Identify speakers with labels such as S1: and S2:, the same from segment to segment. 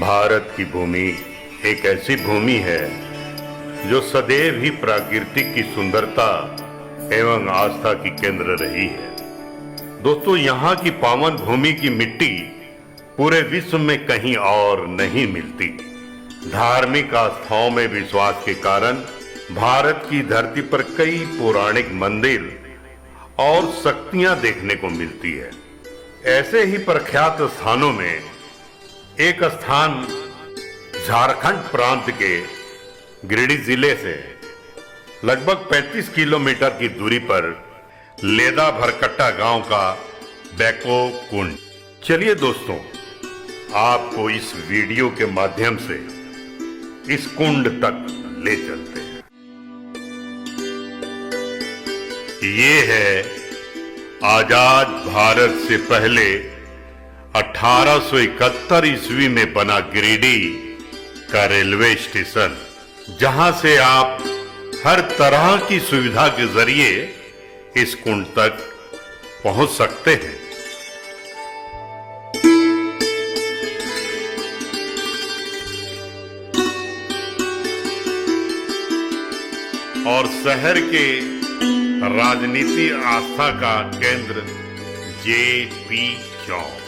S1: भारत की भूमि एक ऐसी भूमि है जो सदैव ही प्राकृतिक की सुंदरता एवं आस्था की केंद्र रही है। दोस्तों, यहाँ की पावन भूमि की मिट्टी पूरे विश्व में कहीं और नहीं मिलती। धार्मिक आस्थाओं में विश्वास के कारण भारत की धरती पर कई पौराणिक मंदिर और शक्तियां देखने को मिलती है। ऐसे ही प्रख्यात स्थानों में एक स्थान झारखंड प्रांत के गिरिडीह जिले से लगभग 35 किलोमीटर की दूरी पर लेदा भरकट्टा गांव का बैको कुंड। चलिए दोस्तों, आपको इस वीडियो के माध्यम से इस कुंड तक ले चलते हैं। ये है आजाद भारत से पहले 1871 ईस्वी में बना गिरिडीह का रेलवे स्टेशन, जहां से आप हर तरह की सुविधा के जरिए इस कुंड तक पहुंच सकते हैं। और शहर के राजनीति आस्था का केंद्र जेपी चौक।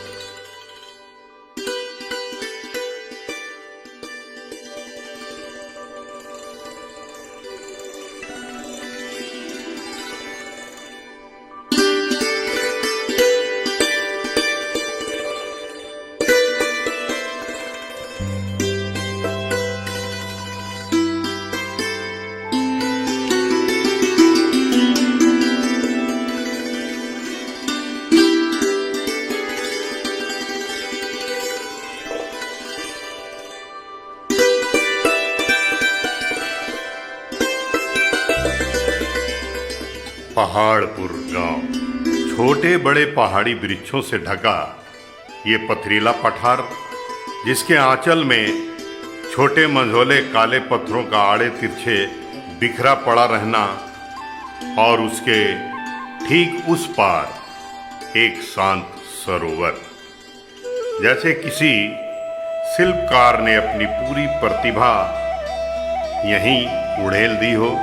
S1: पहाड़पुर गांव छोटे बड़े पहाड़ी वृक्षों से ढका ये पथरीला पठार, जिसके आंचल में छोटे मंझोले काले पत्थरों का आड़े तिरछे बिखरा पड़ा रहना और उसके ठीक उस पार एक शांत सरोवर, जैसे किसी शिल्पकार ने अपनी पूरी प्रतिभा यहीं उड़ेल दी हो।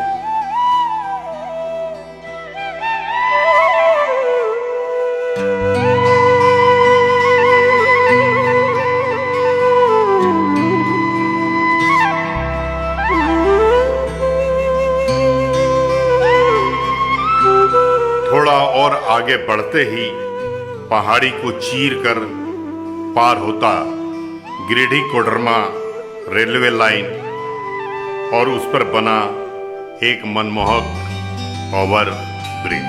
S1: थोड़ा और आगे बढ़ते ही पहाड़ी को चीर कर पार होता गिरिडीह कोडरमा रेलवे लाइन और उस पर बना एक मनमोहक ओवर ब्रिज।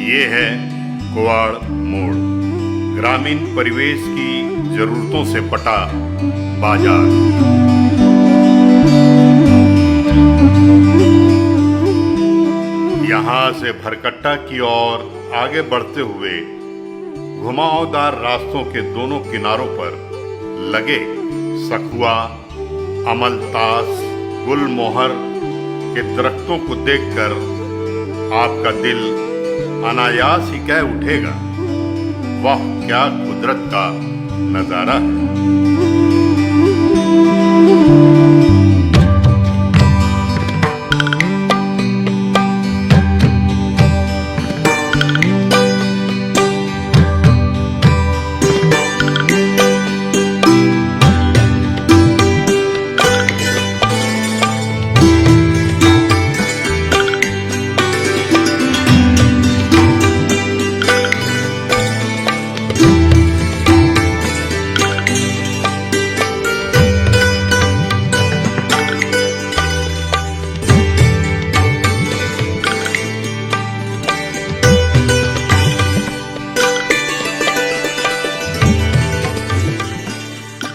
S1: ये है कुवाड़ मोड़, ग्रामीण परिवेश की जरूरतों से पटा बाजार। यहाँ से भरकट्टा की ओर आगे बढ़ते हुए घुमावदार रास्तों के दोनों किनारों पर लगे सखुआ, अमलतास, गुलमोहर के दरख्तों को देखकर आपका दिल अनायास ही कह उठेगा, वाह क्या कुदरत का नजारा है।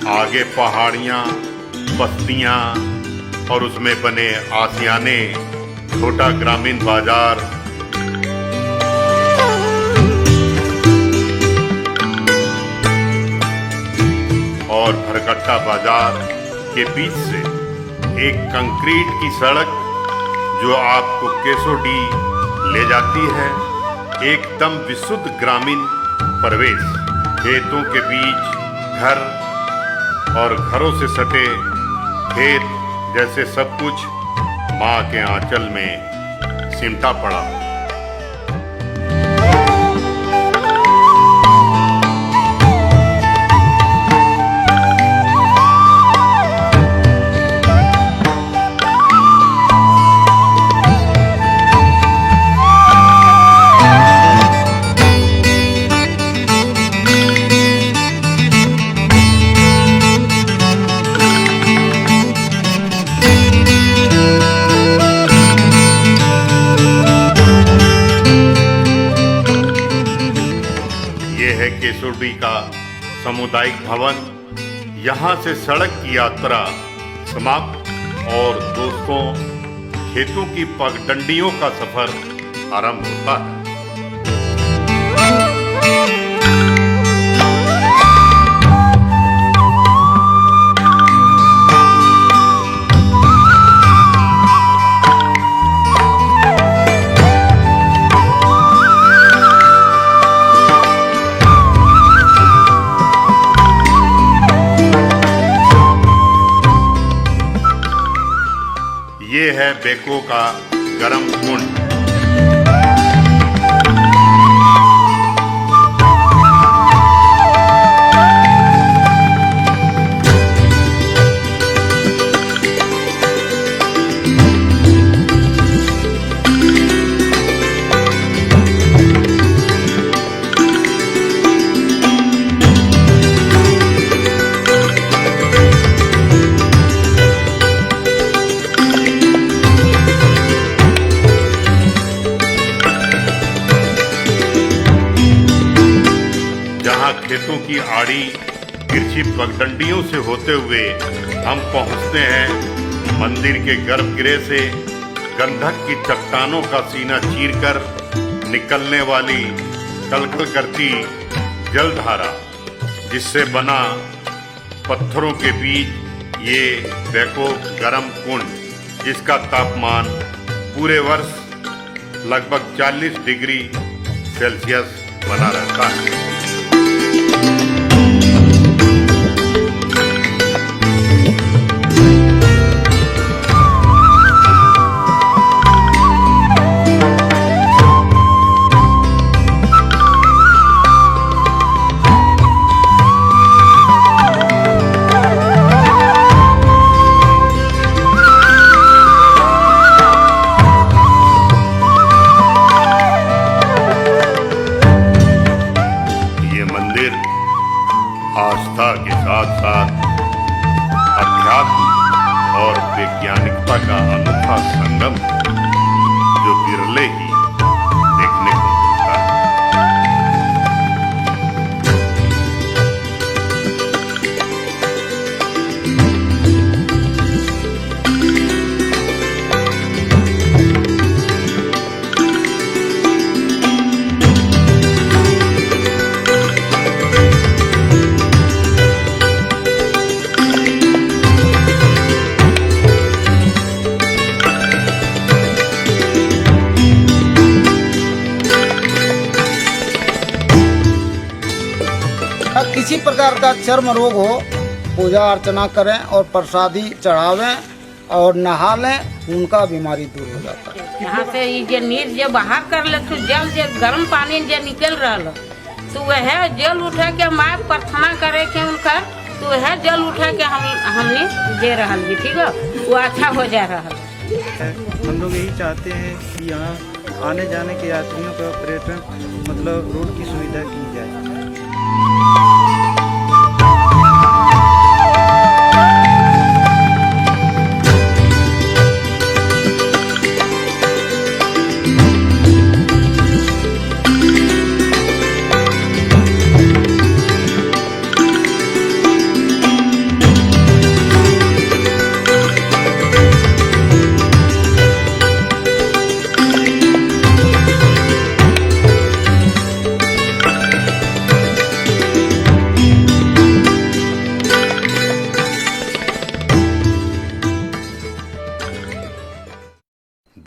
S1: आगे पहाड़ियाँ, बस्तियाँ और उसमें बने आशियाने, छोटा ग्रामीण बाजार। और भरकट्टा बाजार के बीच से एक कंक्रीट की सड़क जो आपको केसोडी ले जाती है, एकदम विशुद्ध ग्रामीण परिवेश, खेतों के बीच घर और घरों से सटे खेत जैसे सब कुछ माँ के आंचल में सिमटा पड़ा। केसोडी का सामुदायिक भवन। यहाँ से सड़क की यात्रा समाप्त और दोस्तों खेतों की पगडंडियों का सफर आरंभ होता है। ये है बेको का गर्म कुंड। खेतों की आड़ी तिरछी पगडंडियों से होते हुए हम पहुंचते हैं मंदिर के गर्भगृह से। गंधक की चट्टानों का सीना चीरकर निकलने वाली कलकल करती जलधारा, जिससे बना पत्थरों के बीच ये बेको गर्म कुंड, जिसका तापमान पूरे वर्ष लगभग 40 डिग्री सेल्सियस बना रहता है। आस्था के साथ साथ अध्यात्म और वैज्ञानिकता का अनोखा संगम, जो बिरले ही देखने को मिलता है।
S2: किसी प्रकार का चर्म रोग हो, पूजा अर्चना करें और प्रसादी चढ़ावें और नहा लें, उनका बीमारी दूर हो जाता है।
S3: यहाँ से ये नीर जब बाहर कर ले तो जल जब गर्म पानी जब निकल रहा तो वह जल उठा के माँ प्रार्थना करे के उनका, तो वह जल उठा के हमने दे रहा है, ठीक है, वो अच्छा हो जा रहा है।
S4: हम लोग यही चाहते हैं कि यहाँ आने जाने के यात्रियों का पर्यटन मतलब रोड की सुविधा की जाए।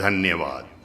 S1: धन्यवाद।